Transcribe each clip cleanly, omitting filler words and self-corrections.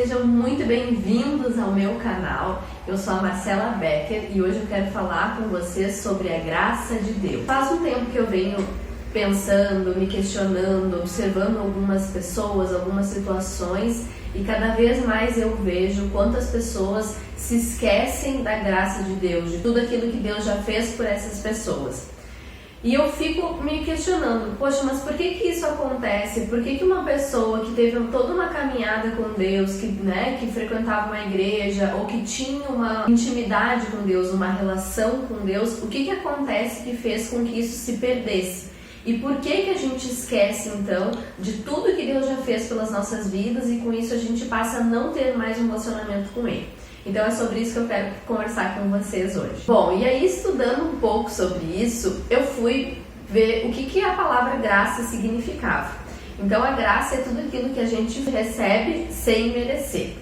sejam muito bem-vindos ao meu canal. Eu sou a Marcela Becker e hoje eu quero falar com vocês sobre a graça de Deus. Faz um tempo que eu venho pensando, me questionando, observando algumas pessoas, algumas situações, e cada vez mais eu vejo quantas pessoas se esquecem da graça de Deus, de tudo aquilo que Deus já fez por essas pessoas. E eu fico me questionando, poxa, mas por que isso acontece? Por que uma pessoa que teve toda uma caminhada com Deus, que frequentava uma igreja ou que tinha uma intimidade com Deus, uma relação com Deus, o que acontece que fez com que isso se perdesse? E por que a gente esquece, então, de tudo que Deus já fez pelas nossas vidas e com isso a gente passa a não ter mais um relacionamento com Ele? Então é sobre isso que eu quero conversar com vocês hoje. Bom, e aí estudando um pouco sobre isso, eu fui ver o que a palavra graça significava. Então a graça é tudo aquilo que a gente recebe sem merecer.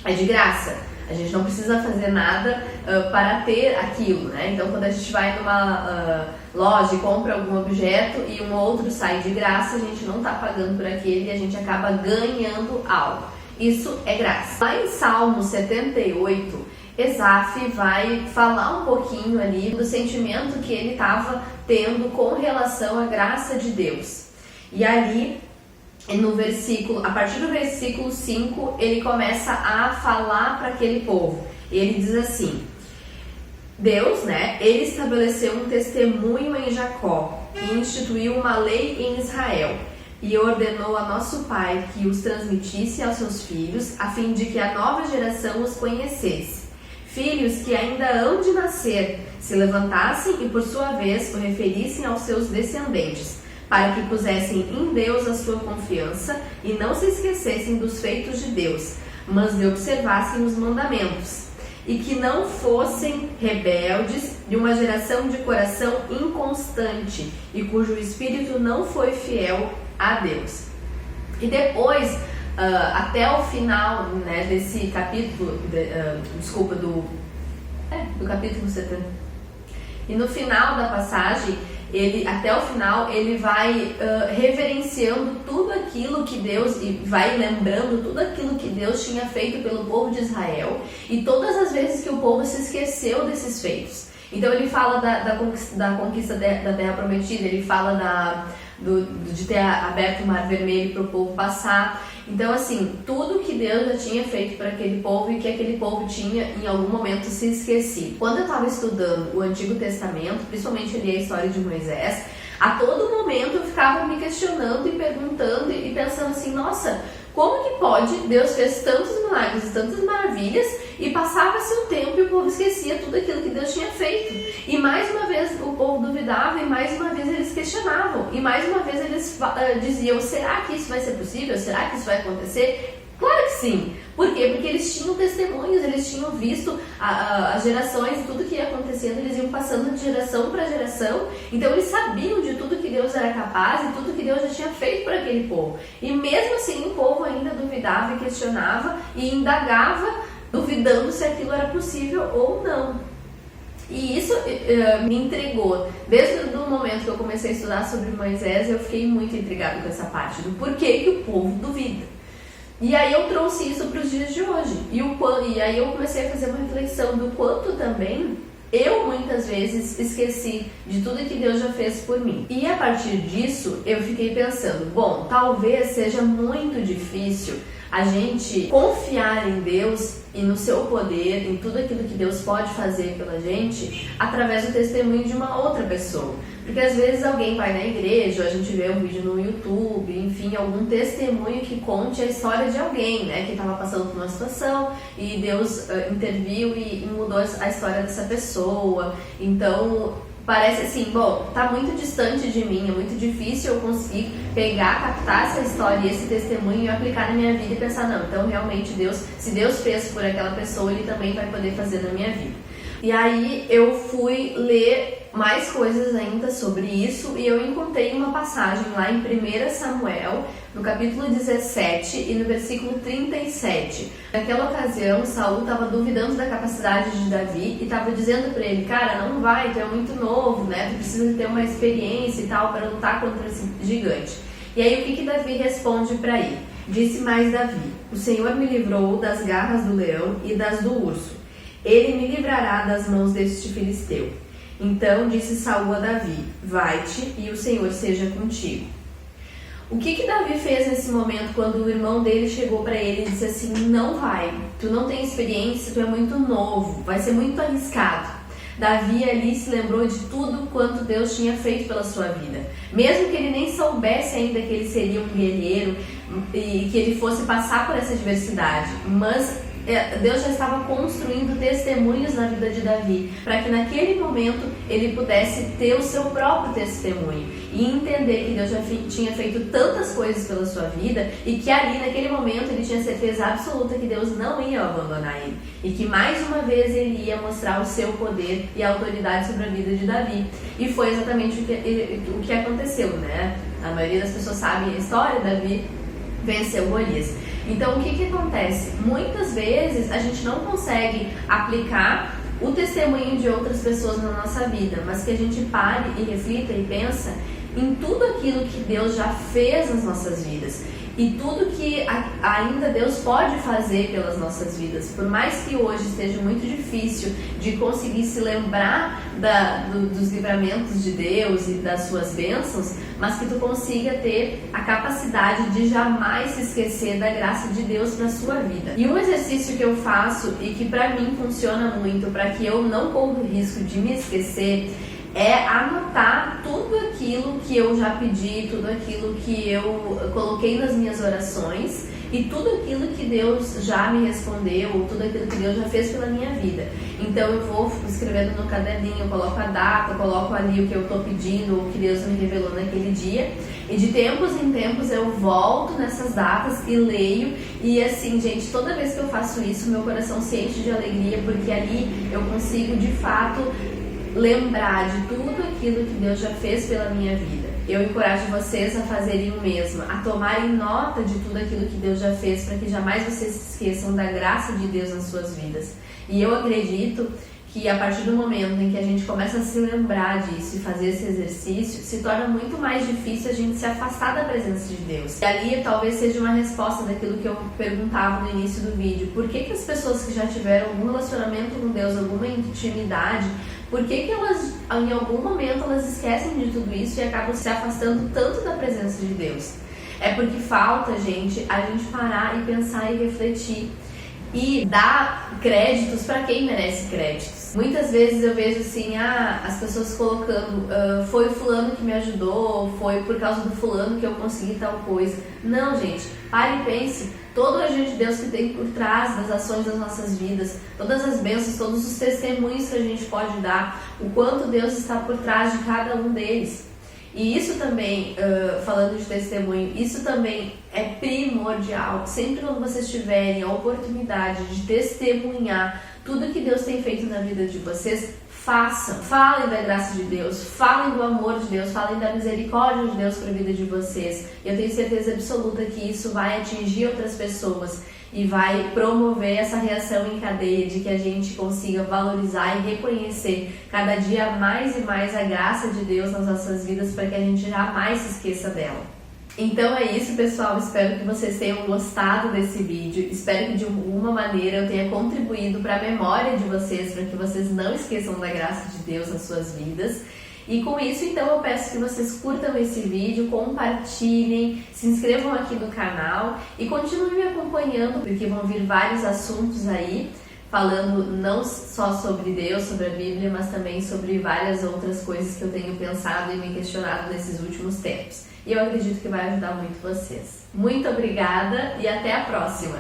É de graça. A gente não precisa fazer nada para ter aquilo, né? Então quando a gente vai numa loja e compra algum objeto e um outro sai de graça, a gente não está pagando por aquele e a gente acaba ganhando algo. Isso é graça. Lá em Salmo 78, Esaf vai falar um pouquinho ali do sentimento que ele estava tendo com relação à graça de Deus. E ali, a partir do versículo 5, ele começa a falar para aquele povo. Ele diz assim: Deus, ele estabeleceu um testemunho em Jacó e instituiu uma lei em Israel. E ordenou a nosso pai que os transmitisse aos seus filhos, a fim de que a nova geração os conhecesse. Filhos que ainda hão de nascer, se levantassem e por sua vez o referissem aos seus descendentes, para que pusessem em Deus a sua confiança e não se esquecessem dos feitos de Deus, mas lhe observassem os mandamentos, e que não fossem rebeldes de uma geração de coração inconstante e cujo espírito não foi fiel a Deus. E depois, até o final desse capítulo, do capítulo 70, e no final da passagem, até o final, ele vai reverenciando tudo aquilo que Deus, e vai lembrando tudo aquilo que Deus tinha feito pelo povo de Israel, e todas as vezes que o povo se esqueceu desses feitos. Então ele fala da conquista da Terra Prometida, ele fala de ter aberto o Mar Vermelho para o povo passar. Então, assim, tudo que Deus já tinha feito para aquele povo e que aquele povo tinha em algum momento se esquecido. Quando eu estava estudando o Antigo Testamento, principalmente ali a história de Moisés, a todo momento eu ficava me questionando e perguntando e pensando assim, nossa, como que pode? Deus fez tantos milagres e tantas maravilhas e passava-se um tempo e o povo esquecia tudo aquilo que Deus tinha feito. E mais uma vez o povo duvidava e mais uma vez eles questionavam. E mais uma vez eles diziam, será que isso vai ser possível? Será que isso vai acontecer? Claro que sim. Por quê? Porque eles tinham testemunhos, eles tinham visto as gerações, tudo que ia acontecendo, eles iam passando de geração para geração. Então eles sabiam de tudo que Deus era capaz e tudo que Deus já tinha feito para aquele povo. E mesmo assim o povo ainda duvidava e questionava e indagava, duvidando se aquilo era possível ou não. E isso me intrigou. Desde o momento que eu comecei a estudar sobre Moisés, eu fiquei muito intrigada com essa parte do porquê que o povo duvida. E aí eu trouxe isso para os dias de hoje. E aí eu comecei a fazer uma reflexão do quanto também eu muitas vezes esqueci de tudo que Deus já fez por mim. E a partir disso eu fiquei pensando, bom, talvez seja muito difícil a gente confiar em Deus e no seu poder, em tudo aquilo que Deus pode fazer pela gente, através do testemunho de uma outra pessoa. Porque às vezes alguém vai na igreja, ou a gente vê um vídeo no YouTube, enfim, algum testemunho que conte a história de alguém, que estava passando por uma situação e Deus interviu e mudou a história dessa pessoa. Então parece assim, bom, tá muito distante de mim, é muito difícil eu conseguir captar essa história e esse testemunho e aplicar na minha vida e pensar, não, então realmente se Deus fez por aquela pessoa, Ele também vai poder fazer na minha vida. E aí eu fui ler mais coisas ainda sobre isso e eu encontrei uma passagem lá em 1 Samuel, no capítulo 17 e no versículo 37. Naquela ocasião, Saul estava duvidando da capacidade de Davi e estava dizendo para ele, cara, não vai, tu é muito novo, tu precisa ter uma experiência e tal para lutar contra esse gigante. E aí o que Davi responde para ele? Disse mais Davi: o Senhor me livrou das garras do leão e das do urso. Ele me livrará das mãos deste filisteu. Então disse Saul a Davi: vai-te e o Senhor seja contigo. O que Davi fez nesse momento quando o irmão dele chegou para ele e disse assim: não vai, tu não tem experiência, tu é muito novo, vai ser muito arriscado. Davi ali se lembrou de tudo quanto Deus tinha feito pela sua vida. Mesmo que ele nem soubesse ainda que ele seria um guerreiro e que ele fosse passar por essa adversidade, mas Deus já estava construindo testemunhos na vida de Davi, para que naquele momento ele pudesse ter o seu próprio testemunho e entender que Deus já tinha feito tantas coisas pela sua vida e que ali naquele momento ele tinha certeza absoluta que Deus não ia abandonar ele e que mais uma vez ele ia mostrar o seu poder e a autoridade sobre a vida de Davi. E foi exatamente o que aconteceu, né? A maioria das pessoas sabe a história. Davi venceu Golias. Então, o que acontece? Muitas vezes a gente não consegue aplicar o testemunho de outras pessoas na nossa vida, mas que a gente pare e reflita e pensa em tudo aquilo que Deus já fez nas nossas vidas e tudo que ainda Deus pode fazer pelas nossas vidas. Por mais que hoje esteja muito difícil de conseguir se lembrar dos livramentos de Deus e das suas bênçãos, mas que tu consiga ter a capacidade de jamais se esquecer da graça de Deus na sua vida. E um exercício que eu faço e que para mim funciona muito, para que eu não corra o risco de me esquecer, é anotar tudo aquilo que eu já pedi, tudo aquilo que eu coloquei nas minhas orações e tudo aquilo que Deus já me respondeu, tudo aquilo que Deus já fez pela minha vida. Então eu vou escrevendo no caderninho, eu coloco a data, eu coloco ali o que eu estou pedindo, o que Deus me revelou naquele dia. E de tempos em tempos eu volto nessas datas e leio. E assim, gente, toda vez que eu faço isso, meu coração se enche de alegria, porque ali eu consigo de fato lembrar de tudo aquilo que Deus já fez pela minha vida. Eu encorajo vocês a fazerem o mesmo, a tomarem nota de tudo aquilo que Deus já fez, para que jamais vocês se esqueçam da graça de Deus nas suas vidas. E eu acredito que a partir do momento em que a gente começa a se lembrar disso e fazer esse exercício, se torna muito mais difícil a gente se afastar da presença de Deus. E ali talvez seja uma resposta daquilo que eu perguntava no início do vídeo. Por que as pessoas que já tiveram algum relacionamento com Deus, alguma intimidade, por que elas, em algum momento, elas esquecem de tudo isso e acabam se afastando tanto da presença de Deus? É porque falta, gente, a gente parar e pensar e refletir e dar créditos para quem merece créditos. Muitas vezes eu vejo assim, as pessoas colocando, foi o fulano que me ajudou, foi por causa do fulano que eu consegui tal coisa. Não, gente, pare e pense. Todo o agente de Deus que tem por trás das ações das nossas vidas, todas as bênçãos, todos os testemunhos que a gente pode dar, o quanto Deus está por trás de cada um deles. E isso também, falando de testemunho, isso também é primordial. Sempre quando vocês tiverem a oportunidade de testemunhar tudo que Deus tem feito na vida de vocês, façam. Falem da graça de Deus, falem do amor de Deus, falem da misericórdia de Deus para a vida de vocês. Eu tenho certeza absoluta que isso vai atingir outras pessoas e vai promover essa reação em cadeia de que a gente consiga valorizar e reconhecer cada dia mais e mais a graça de Deus nas nossas vidas, para que a gente jamais se esqueça dela. Então é isso, pessoal, espero que vocês tenham gostado desse vídeo, espero que de alguma maneira eu tenha contribuído para a memória de vocês, para que vocês não esqueçam da graça de Deus nas suas vidas. E com isso, então, eu peço que vocês curtam esse vídeo, compartilhem, se inscrevam aqui no canal e continuem me acompanhando, porque vão vir vários assuntos aí, falando não só sobre Deus, sobre a Bíblia, mas também sobre várias outras coisas que eu tenho pensado e me questionado nesses últimos tempos. E eu acredito que vai ajudar muito vocês. Muito obrigada e até a próxima!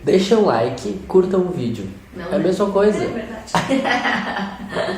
Deixa um like, curta um vídeo. Não, é a mesma coisa. É verdade.